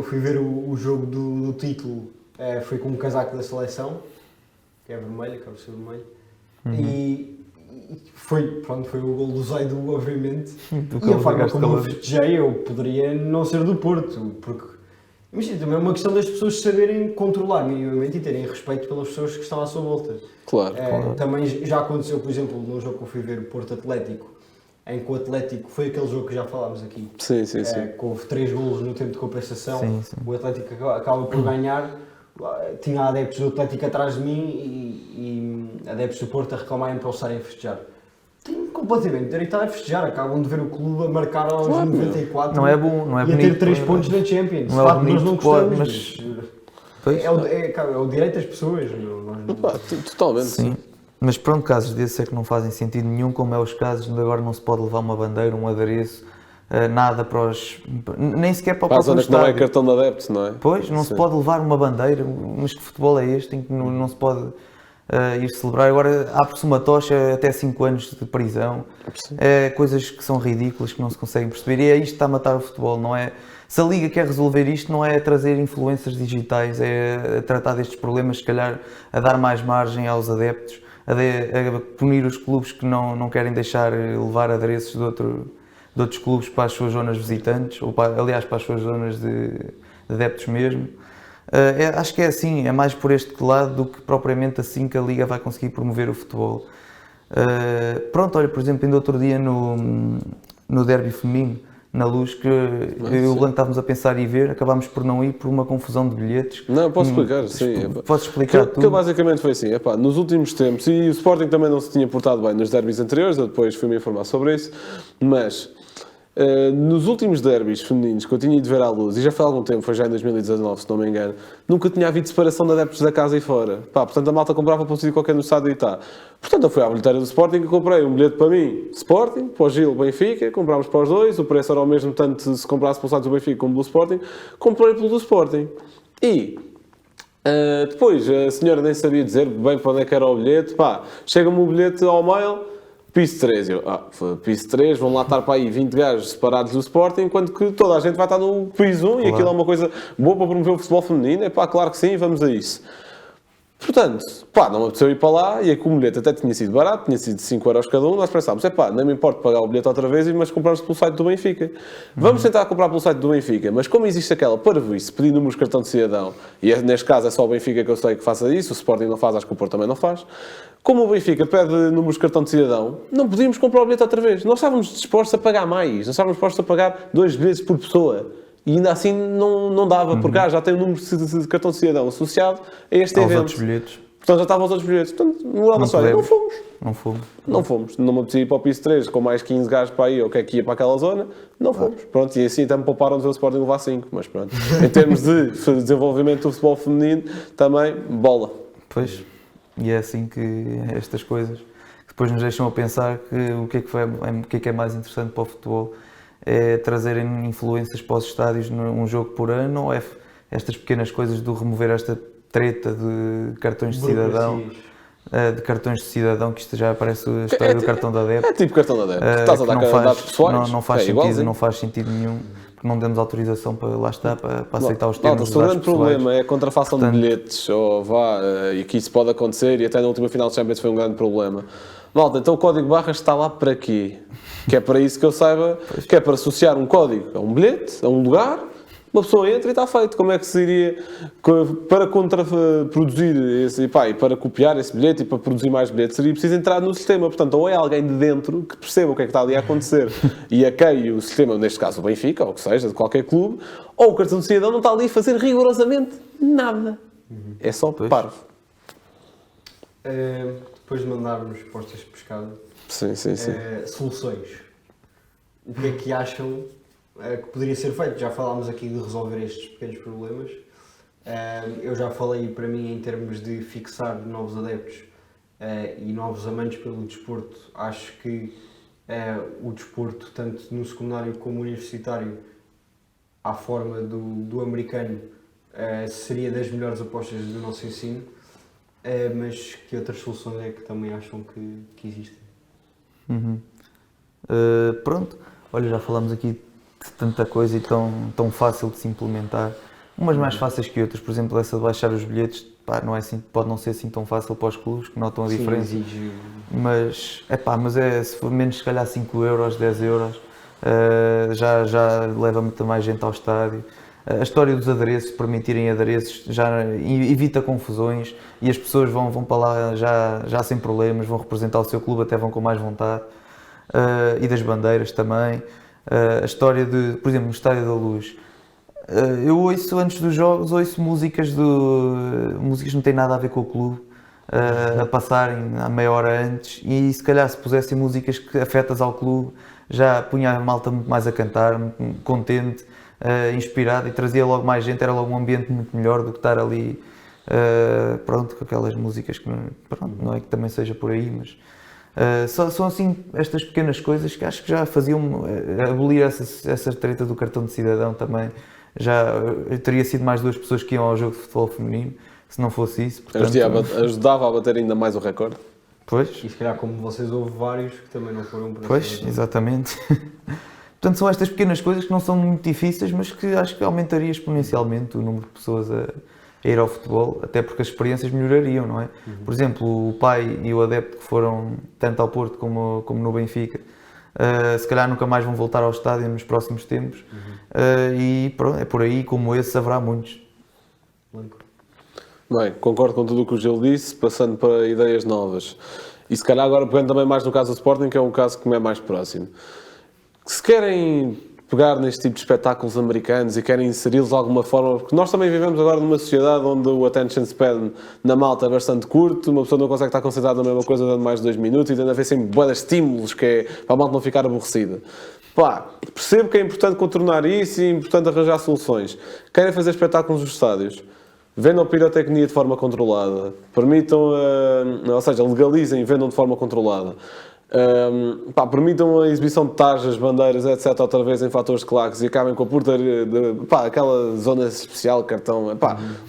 fui ver o jogo do título, foi com um casaco da seleção, que é vermelho, acaba por ser vermelho, e foi o gol do Zaidu, obviamente, Tu e a forma ficaste como eu calado. festejei, eu poderia não ser do Porto, porque, imagina, também é uma questão das pessoas saberem controlar minimamente e terem respeito pelas pessoas que estão à sua volta. Claro. Também já aconteceu, por exemplo, num jogo que eu fui ver, o Porto Atlético, em que o Atlético, foi aquele jogo que já falámos aqui, Sim. que houve 3 golos no tempo de compensação, Sim. o Atlético acaba por ganhar, tinha adeptos do Atlético atrás de mim e adeptos do Porto a reclamarem para eles estarem a festejar. Têm completamente direito a festejar, acabam de ver o clube a marcar aos 94 Não é bom, não é e a bonito. ter 3 pontos na Champions. Não é Claro que bonito, nós não pode, gostamos, Pois. é o direito das pessoas. Nós não... Pá, totalmente. Sim. Mas pronto, casos desses é que não fazem sentido nenhum, como é os casos de agora não se pode levar uma bandeira, um adereço, nada para os... nem sequer para o Para a próprio zona que não é estádio. cartão de adepto, não é? Pois, não se pode levar uma bandeira, mas que futebol é este em que não se pode ir celebrar? Agora abre-se uma tocha até 5 anos de prisão, coisas que são ridículas, que não se conseguem perceber, e é isto que está a matar o futebol, não é? Se a Liga quer resolver isto, não é trazer influências digitais, é tratar destes problemas, se calhar a dar mais margem aos adeptos, a punir os clubes que não querem deixar levar adereços de outros clubes para as suas zonas visitantes, ou aliás para as suas zonas de adeptos mesmo. Acho que é assim, é mais por este lado do que propriamente assim que a Liga vai conseguir promover o futebol. Pronto, olha, por exemplo, ainda outro dia no derby feminino, na Luz, que eu e o Blanco estávamos a pensar em ver, acabámos por não ir por uma confusão de bilhetes. Não, posso explicar, sim. Posso explicar tudo? Que basicamente foi assim, nos últimos tempos, e o Sporting também não se tinha portado bem nos derbys anteriores, eu depois fui-me informar sobre isso, mas nos últimos derbys femininos que eu tinha ido ver à Luz, e já foi há algum tempo, foi já em 2019, se não me engano, nunca tinha havido separação de adeptos da casa e fora. Portanto, a malta comprava para um sítio qualquer no estádio e está. Portanto, eu fui à bilheteira do Sporting e comprei um bilhete para mim, Sporting, para o Gil, Benfica, comprámos para os dois, o preço era o mesmo tanto se comprasse pelo site do Benfica como do Sporting, comprei pelo do Sporting. E depois a senhora nem sabia dizer bem para onde é que era o bilhete, chega-me o bilhete ao mail, piso 3, piso 3, vão lá estar para aí 20 gajos separados do Sporting, enquanto que toda a gente vai estar no piso 1 e aquilo é uma coisa boa para promover o futebol feminino, claro que sim, vamos a isso. Portanto, não me apeteceu ir para lá e o bilhete até tinha sido barato, tinha sido 5 euros cada um, nós pensámos, não me importa pagar o bilhete outra vez, mas compramos pelo site do Benfica. Vamos tentar comprar pelo site do Benfica, mas como existe aquela parvoíce, pedir números de cartão de cidadão, e neste caso é só o Benfica que eu sei que faça isso, o Sporting não faz, acho que o Porto também não faz, como o Benfica pede números de cartão de cidadão, não podíamos comprar o bilhete outra vez. Nós estávamos dispostos a pagar mais, nós estávamos dispostos a pagar 2 bilhetes por pessoa. E ainda assim não dava, porque já tem o número de cartão de cidadão associado a este evento. Outros bilhetes. Portanto, já estavam os outros bilhetes. Portanto, não fomos. Não fomos. Não me apetecia ir para o piso 3 com mais 15 gajos para aí, ou que é que ia para aquela zona. Não fomos. Pronto, e assim até me pouparam de o Sporting levar 5. Mas pronto, em termos de desenvolvimento do futebol feminino, também, bola. Pois, e é assim que estas coisas que depois nos deixam a pensar que o que é que é mais interessante para o futebol é trazerem influências para os estádios num jogo por ano, ou é estas pequenas coisas do remover esta treta de cartões de cidadão, que isto já parece a história do cartão de adepto. É tipo cartão de adepto. Estás a dar dados pessoais. Não faz sentido nenhum. que não demos autorização para lá estar, para aceitar os termos. O grande problema é a contrafação de bilhetes, e que isso pode acontecer, e até na última final de Champions foi um grande problema. Malta, então o código de barras está lá para quê? Que é para isso que eu saiba, que é para associar um código a um bilhete, a um lugar, uma pessoa entra e está feito. Como é que se iria, para contraproduzir e para copiar esse bilhete e para produzir mais bilhetes, seria preciso entrar no sistema. Portanto, ou é alguém de dentro que perceba o que é que está ali a acontecer e hackeie o sistema, neste caso o Benfica, ou o que seja, de qualquer clube, ou o cartão de cidadão não está ali a fazer rigorosamente nada. É só parvo. Depois de mandarmos postas de pescado, sim. soluções. O que é que acham que poderia ser feito? Já falámos aqui de resolver estes pequenos problemas. Eu já falei, para mim, em termos de fixar novos adeptos e novos amantes pelo desporto. Acho que o desporto, tanto no secundário como universitário, à forma do americano, seria das melhores apostas do nosso ensino. Mas que outras soluções é que também acham que existem? Pronto, olha, já falámos aqui de tanta coisa e tão fácil de se implementar. Umas mais fáceis que outras, por exemplo, essa de baixar os bilhetes, não é assim, pode não ser assim tão fácil para os clubes, que notam a diferença. Mas se for menos, se calhar 5 euros, 10 euros, já leva muita mais gente ao estádio. A história dos adereços, permitirem adereços, já evita confusões e as pessoas vão para lá já sem problemas, vão representar o seu clube, até vão com mais vontade. E das bandeiras também. A história de, por exemplo, no Estádio da Luz, eu ouço antes dos jogos, músicas que não têm nada a ver com o clube, a passarem à meia hora antes, e se calhar se pusessem músicas que afetas ao clube, já punha a malta muito mais a cantar, muito contente, inspirada, e trazia logo mais gente, era logo um ambiente muito melhor do que estar ali, com aquelas músicas que não é que também seja por aí, mas são assim estas pequenas coisas que acho que já faziam abolir essa treta do cartão de cidadão também. Já teria sido mais 2 pessoas que iam ao jogo de futebol feminino, se não fosse isso. Portanto, ajudava a bater ainda mais o recorde. Pois. E se calhar, como vocês, houve vários que também não foram para Pois, exatamente. Portanto, são estas pequenas coisas que não são muito difíceis, mas que acho que aumentaria exponencialmente o número de pessoas a ir ao futebol, até porque as experiências melhorariam, não é? Por exemplo, o pai e o adepto que foram tanto ao Porto como no Benfica, se calhar nunca mais vão voltar ao estádio nos próximos tempos, e pronto, é por aí, como esse haverá muitos. Bem, concordo com tudo o que o Gil disse, passando para ideias novas. E se calhar agora pegando também mais no caso do Sporting, que é um caso que me é mais próximo. Se querem pegar neste tipo de espetáculos americanos e querem inseri-los de alguma forma, porque nós também vivemos agora numa sociedade onde o attention span na malta é bastante curto, uma pessoa não consegue estar concentrada na mesma coisa durante mais de 2 minutos e tendo a ver sempre bué de estímulos, que é para a malta não ficar aborrecida. Percebo que é importante contornar isso e é importante arranjar soluções. Querem fazer espetáculos nos estádios? Vendam pirotecnia de forma controlada, permitam, ou seja, legalizem e vendam de forma controlada. Permitam a exibição de tarjas, bandeiras, etc. outra vez em fatores de claques e acabem com a portaria aquela zona especial, cartão,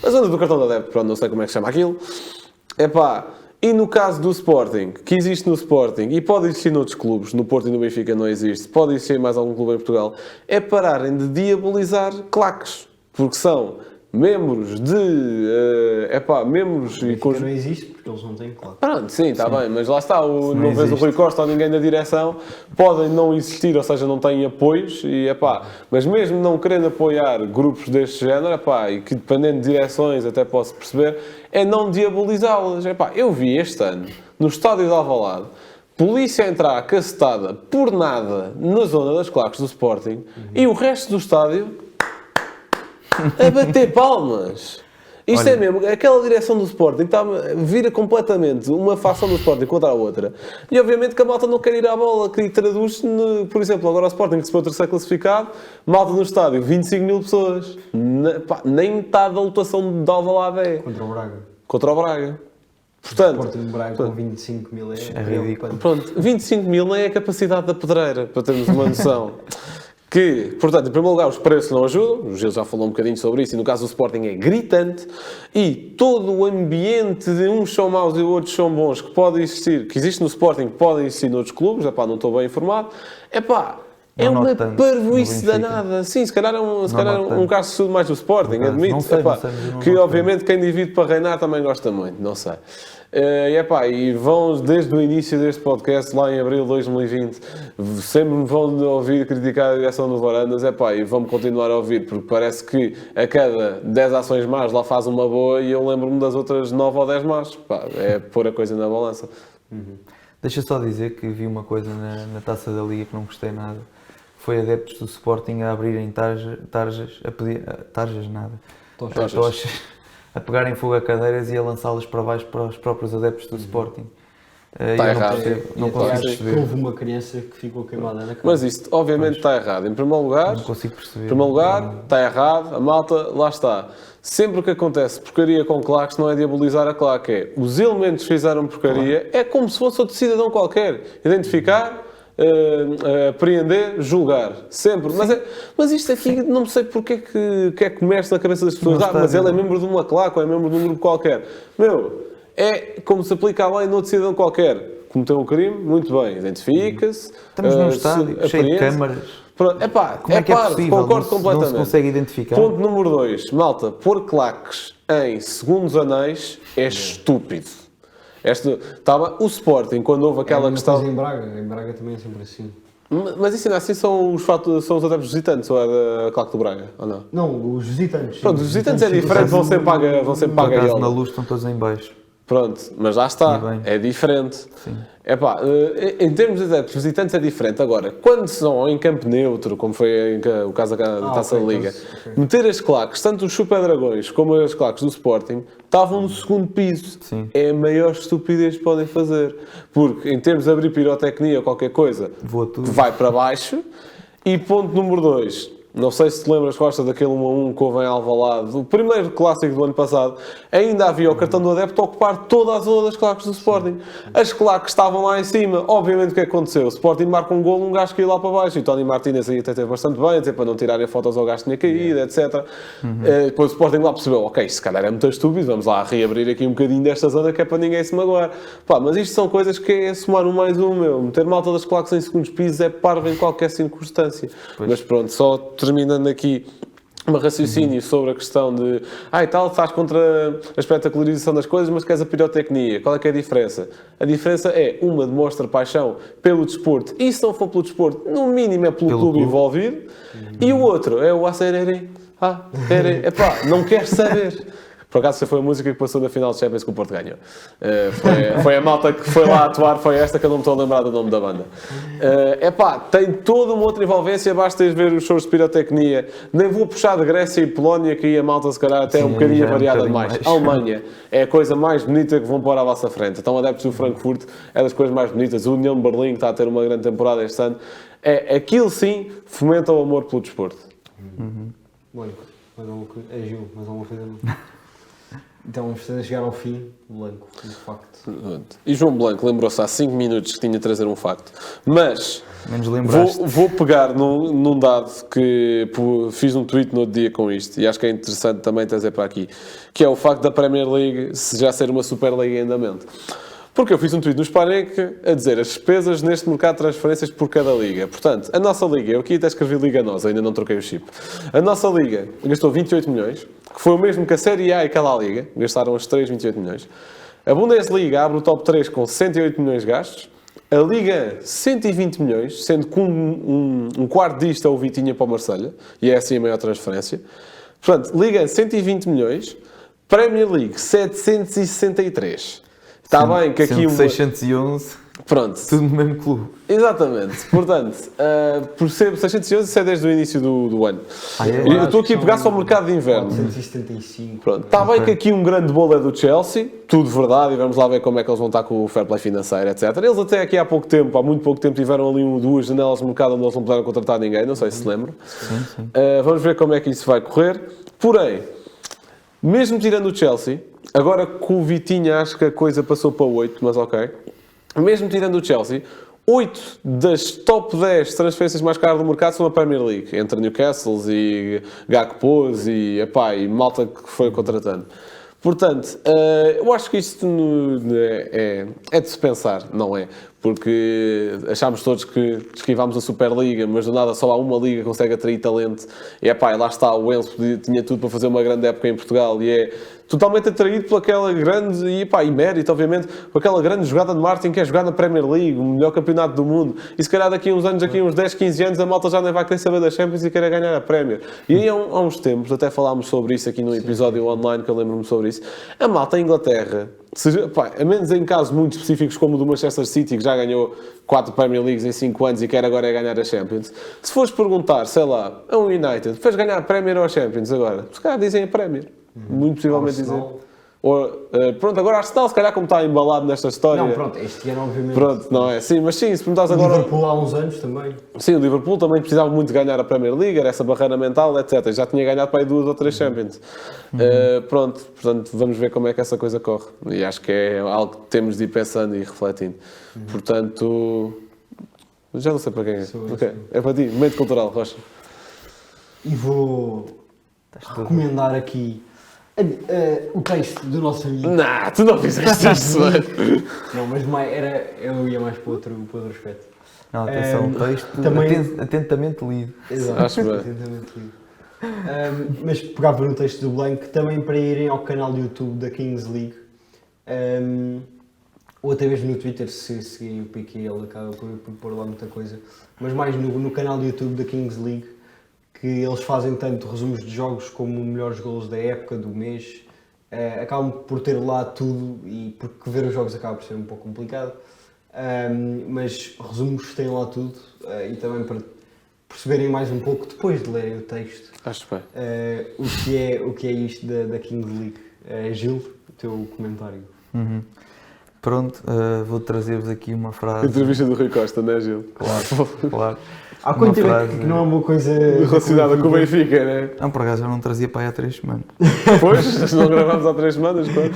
a zona do cartão da adepto, pronto, não sei como é que se chama aquilo. E no caso do Sporting, que existe no Sporting e pode existir noutros clubes, no Porto e no Benfica não existe, pode existir em mais algum clube em Portugal, é pararem de diabolizar claques, porque são membros membros e não existe porque eles não têm claque. Pronto, sim, está bem, mas lá está, não vês o Rui Costa ou ninguém na direção, podem não existir, ou seja, não têm apoios, mas mesmo não querendo apoiar grupos deste género, e que dependendo de direções até posso perceber, é não diabolizá-las. Eu vi este ano, no estádio de Alvalade, polícia a entrar cacetada por nada na zona das claques do Sporting e o resto do estádio a bater palmas. Isto é mesmo, aquela direção do Sporting vira completamente uma facção do Sporting contra a outra. E obviamente que a malta não quer ir à bola, que traduz-se, por exemplo, agora o Sporting, que se foi o terceiro classificado, malta no estádio, 25 mil pessoas. Nem metade da lotação de Alvalade é. Contra o Braga. Portanto, o Sporting de Braga com 25 mil é ridículo. Pronto, 25 mil nem é a capacidade da pedreira, para termos uma noção. Portanto, em primeiro lugar, os preços não ajudam, o Gil já falou um bocadinho sobre isso, e no caso do Sporting é gritante, e todo o ambiente de uns são maus e outros são bons, que pode existir, que existe no Sporting, que podem existir noutros clubes, não estou bem informado, É Não uma noto tanto parvoíce no Benfica. danada. Sim, se calhar noto um caso de estudo mais do Sporting, Por acaso, admito. não sei, Epá, não sei, mas eu não que noto obviamente quem divide para reinar também gosta muito, não sei. E vão desde o início deste podcast, lá em abril de 2020, sempre me vão ouvir criticar a direção do Varandas, e vão-me continuar a ouvir, porque parece que a cada 10 ações más lá faz uma boa e eu lembro-me das outras 9 ou 10 más. Pá, é pôr a coisa na balança. Deixa só dizer que vi uma coisa na Taça da Liga que não gostei nada. Foi adeptos do Sporting a abrirem tarjas, a pedir... Tarjas nada. Tochas. A pegarem fogo a cadeiras e a lançá-las para baixo para os próprios adeptos do Sporting. Está errado. Não consigo Acho perceber. que houve uma criança que ficou queimada na cara. Mas isto, obviamente, está errado. Em primeiro lugar, Não consigo perceber. está errado, a malta, lá está. Sempre que acontece porcaria com claques, não é diabolizar a claque, é os elementos que fizeram porcaria, é como se fosse outro cidadão qualquer. Identificar, apreender, julgar. Sempre. Mas isto aqui, não sei porque é que mexe na cabeça das pessoas. Mas ele é membro de uma claque ou é membro de um grupo qualquer. É como se aplica a lei noutro cidadão qualquer. Cometeu um crime, muito bem, identifica-se. Estamos num estádio cheio de câmaras. Pronto, Como é que é possível? concordo completamente. Não se consegue identificar. Ponto número 2. Malta, pôr claques em segundos anéis é estúpido. O Sporting, quando houve aquela questão... Em Braga também é sempre assim. Mas isso ainda assim são os adeptos visitantes, ou é da claque do Braga, ou não? Não, os visitantes. Pronto, os visitantes é diferente, vão sempre para a gaiola. Na luz estão todos em baixo. Pronto, mas lá está, é diferente. Sim. Em termos de adeptos visitantes é diferente. Agora, quando são em campo neutro, como foi o caso da Taça da Liga, meter as claques, tanto os Super Dragões como as claques do Sporting, estavam no segundo piso. Sim. É a maior estupidez que podem fazer. Porque, em termos de abrir pirotecnia ou qualquer coisa, Voa tudo. vai para baixo. E ponto número 2. Não sei se te lembras, Costa, daquele 1-1 que houve em Alvalade, o primeiro clássico do ano passado, ainda havia o cartão do adepto a ocupar toda a zona das claques do Sporting. As claques estavam lá em cima. Obviamente o que aconteceu? O Sporting marca um golo, um gajo caiu lá para baixo. E Tony Martínez aí até teve bastante bem, para não tirarem fotos ao gajo que tinha caído, etc. Depois o Sporting lá percebeu, ok, se calhar é muito estúpido, vamos lá reabrir aqui um bocadinho desta zona que é para ninguém se magoar. Mas isto são coisas que é somar um mais um, meu. Meter malta das claques em segundos pisos é parvo em qualquer circunstância. Mas pronto, só terminando aqui um raciocínio sobre a questão de estás contra a espetacularização das coisas, mas queres a pirotecnia. Qual é que é a diferença? A diferença é, uma demonstra paixão pelo desporto, e se não for pelo desporto, no mínimo é pelo clube envolvido, e o outro é o acerere. Não queres saber. Por acaso, foi a música que passou na final de Champions que o Porto ganhou. Foi a malta que foi lá atuar, foi esta que eu não me estou a lembrar do nome da banda. Tem toda uma outra envolvência, basta ver os shows de pirotecnia. Nem vou puxar de Grécia e Polónia, que aí a malta se calhar até um bocadinho variada demais. Alemanha é a coisa mais bonita que vão pôr à vossa frente. Então, adeptos do Frankfurt é das coisas mais bonitas. O União de Berlim está a ter uma grande temporada este ano. Aquilo sim fomenta o amor pelo desporto. Olha, é Gil, mas alguma coisa não. Então vamos chegar ao fim, Blanco, de facto. E João Blanco lembrou-se há 5 minutos que tinha de trazer um facto. Mas vou pegar num dado que fiz um tweet no outro dia com isto, e acho que é interessante também trazer para aqui, que é o facto da Premier League já ser uma Superliga em andamento. Porque eu fiz um tweet no Sparek a dizer as despesas neste mercado de transferências por cada liga. Portanto, a nossa liga, eu aqui até escrevi Liga Nós, ainda não troquei o chip. A nossa liga gastou 28 milhões, que foi o mesmo que a Série A e cada liga, gastaram os 3 28 milhões. A Bundesliga abre o top 3 com 108 milhões gastos. A Liga, 120 milhões, sendo que um quarto disto é o Vitinha para o Marselha, e é assim a maior transferência. Portanto, Liga, 120 milhões. Premier League, 763. Está bem que aqui 611, pronto. tudo no mesmo clube. Exatamente. Portanto, por ser 611, isso é desde o início do ano. Eu estou aqui a pegar só o mercado de inverno. 475. Pronto. Está bem que aqui um grande bolo é do Chelsea, tudo verdade, e vamos lá ver como é que eles vão estar com o fair play financeiro, etc. Eles até aqui há muito pouco tempo, tiveram ali 2 janelas de mercado onde eles não puderam contratar ninguém, não sei se se lembram. Sim. Vamos ver como é que isso vai correr. Porém, mesmo tirando o Chelsea, agora com o Vitinha acho que a coisa passou para 8, mas ok. Mesmo tirando o Chelsea, 8 das top 10 transferências mais caras do mercado são a Premier League, entre Newcastles e Gakpos e malta que foi contratando. Portanto, eu acho que isto é de se pensar, não é? porque achámos todos que esquivámos a Superliga, mas do nada só há uma liga que consegue atrair talento. E lá está, o Enzo tinha tudo para fazer uma grande época em Portugal e é totalmente atraído por aquela grande, e mérito, obviamente, por aquela grande jogada de Martin, que é jogar na Premier League, o melhor campeonato do mundo. E se calhar daqui a uns anos, daqui a uns 10, 15 anos, a malta já nem vai querer saber da Champions e querer ganhar a Premier. E aí há uns tempos, até falámos sobre isso aqui num episódio online, que eu lembro-me sobre isso, a malta em Inglaterra, a menos em casos muito específicos como o do Manchester City, que já ganhou 4 Premier Leagues em 5 anos e quer agora ganhar a Champions, se fores perguntar, sei lá, a um United, fez ganhar a Premier ou a Champions agora? Se calhar dizem a Premier. Muito possivelmente dizer. Pronto, agora Arsenal, se calhar como está embalado nesta história. Não, pronto, este ano obviamente. Pronto, não é? Sim, mas sim, se perguntares O agora. O Liverpool há uns anos também. Sim, o Liverpool também precisava muito de ganhar a Premier League, era essa barreira mental, etc. Já tinha ganhado para aí 2 ou 3 Champions. Pronto, portanto, vamos ver como é que essa coisa corre. E acho que é algo que temos de ir pensando e refletindo. Portanto, já não sei para quem é. Okay. É para ti, momento cultural, Rocha. E vou recomendar aqui o texto do nosso amigo. Não, tu não fizeste isso, mano. Não, mas eu ia mais para outro aspecto. Não, atenção, um texto também... atentamente lido. Exato, acho bem. atentamente lido. Mas pegava no texto do Blanco também para irem ao canal do YouTube da Kings League. Ou até mesmo no Twitter, se seguirem o Piqué, ele acaba por pôr lá muita coisa. Mas mais no canal do YouTube da Kings League, que eles fazem tanto resumos de jogos como melhores golos da época, do mês. Acabam por ter lá tudo, e porque ver os jogos acaba por ser um pouco complicado. Mas resumos têm lá tudo, e também para perceberem mais um pouco depois de lerem o texto. Acho bem. O que é isto da Kings League. Gil, o teu comentário. Pronto, vou trazer-vos aqui uma frase. Entrevista do Rui Costa, não é, Gil? Claro. Há quanto tempo que não é uma coisa relacionada com o Benfica, não é? Não, por acaso eu não trazia para aí há 3 semanas. Pois, não gravámos há 3 semanas, claro.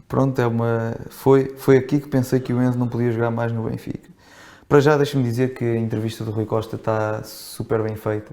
Pronto, foi aqui que pensei que o Enzo não podia jogar mais no Benfica. Para já, deixa-me dizer que a entrevista do Rui Costa está super bem feita.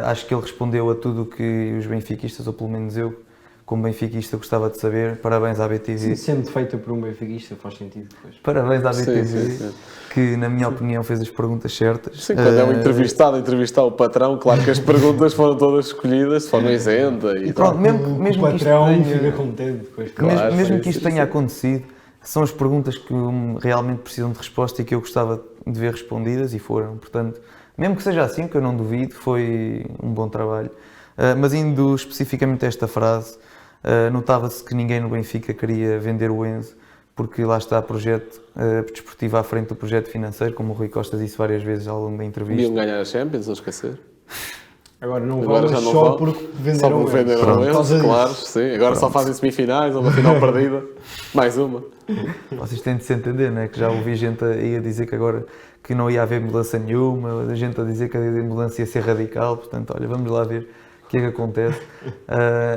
Acho que ele respondeu a tudo o que os benfiquistas, ou pelo menos eu, como benfiquista, gostava de saber. Parabéns à BTV. Sim, sendo feita por um benfiquista faz sentido depois. Parabéns à BTV, sim. Que na minha opinião fez as perguntas certas. Sim, quando é um entrevistado a entrevistar o patrão, claro que as perguntas foram todas escolhidas de forma isenta. E pronto, mesmo o que isto patrão tenha, fica contente depois. Claro, mesmo que isto tenha acontecido, são as perguntas que realmente precisam de resposta e que eu gostava de ver respondidas, e foram. Portanto, mesmo que seja assim, que eu não duvido, foi um bom trabalho. Mas indo especificamente a esta frase, notava-se que ninguém no Benfica queria vender o Enzo, porque lá está projeto desportivo à frente do projeto financeiro, como o Rui Costa disse várias vezes ao longo da entrevista. Iam ganhar a Champions, não esquecer. Agora já não só vão. porque Só venderam por venderam o Enzo, claro, sim. Agora só fazem semifinais ou uma final perdida. Mais uma. Vocês têm de se entender, não é? Que já ouvi gente aí a dizer que agora que não ia haver mudança nenhuma, a gente a dizer que a mudança ia ser radical, portanto, olha, vamos lá ver o que é que acontece.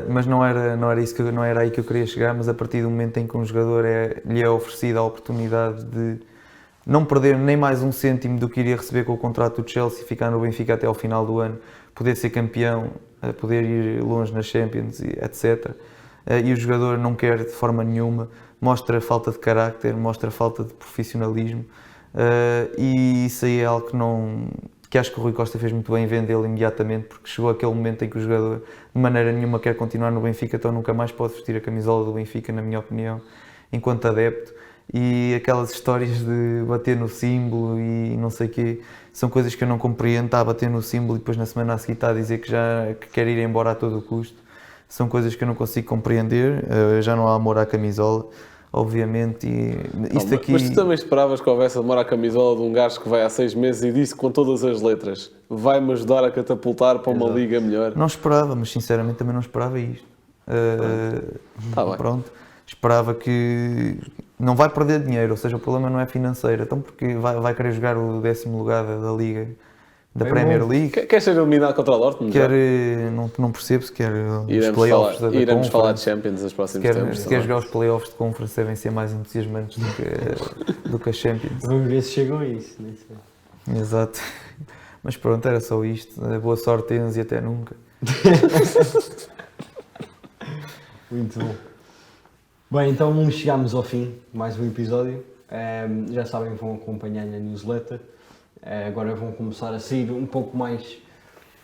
Mas não era aí que eu queria chegar, mas a partir do momento em que um jogador lhe é oferecida a oportunidade de não perder nem mais um cêntimo do que iria receber com o contrato do Chelsea, ficar no Benfica até ao final do ano, poder ser campeão, poder ir longe nas Champions, etc. E o jogador não quer de forma nenhuma, mostra falta de carácter, mostra falta de profissionalismo, e isso aí é algo que acho que o Rui Costa fez muito bem em vendê-lo imediatamente, porque chegou aquele momento em que o jogador de maneira nenhuma quer continuar no Benfica, então nunca mais pode vestir a camisola do Benfica, na minha opinião, enquanto adepto. E aquelas histórias de bater no símbolo e não sei o quê, são coisas que eu não compreendo. Está a bater no símbolo e depois na semana a seguir está a dizer que quer ir embora a todo o custo. São coisas que eu não consigo compreender. Já não há amor à camisola, obviamente. Isto aqui... Mas tu também esperavas que houvesse amor à camisola de um gajo que vai há 6 meses e disse com todas as letras: vai-me ajudar a catapultar para uma liga melhor? Não esperava, mas sinceramente também não esperava isto. Tá bem. Pronto. Esperava que não vai perder dinheiro, ou seja, o problema não é financeiro, então porque vai querer jogar o 10º lugar da Liga, da Premier League. Quer ser eliminado contra o Dortmund? Não percebo se quer os playoffs da Iremos Conference. Falar de Champions nos próximos tempos. Se quer jogar os playoffs de Conference devem ser mais entusiasmantes do que a Champions. Vamos ver se chegam a isso, nem sei. Exato. Mas pronto, era só isto. Boa sorte, Enzo, e até nunca. Muito bom. Bem, então chegámos ao fim de mais um episódio. Já sabem, vão acompanhar a newsletter. Agora vão começar a sair um pouco mais,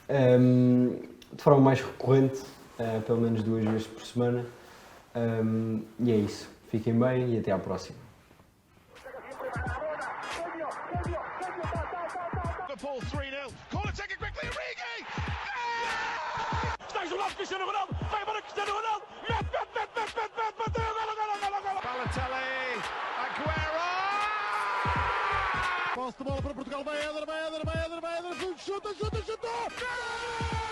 de forma mais recorrente, pelo menos 2 vezes por semana. E é isso. Fiquem bem e até à próxima. Liverpool 3-0. Corner taken quickly, Origi! Está isolado Cristiano Ronaldo, vai embora Cristiano Ronaldo, mete, bateu, golo! Balotelli, Aguero! Posse de bola para Portugal, vai Éder, chuta! Gol!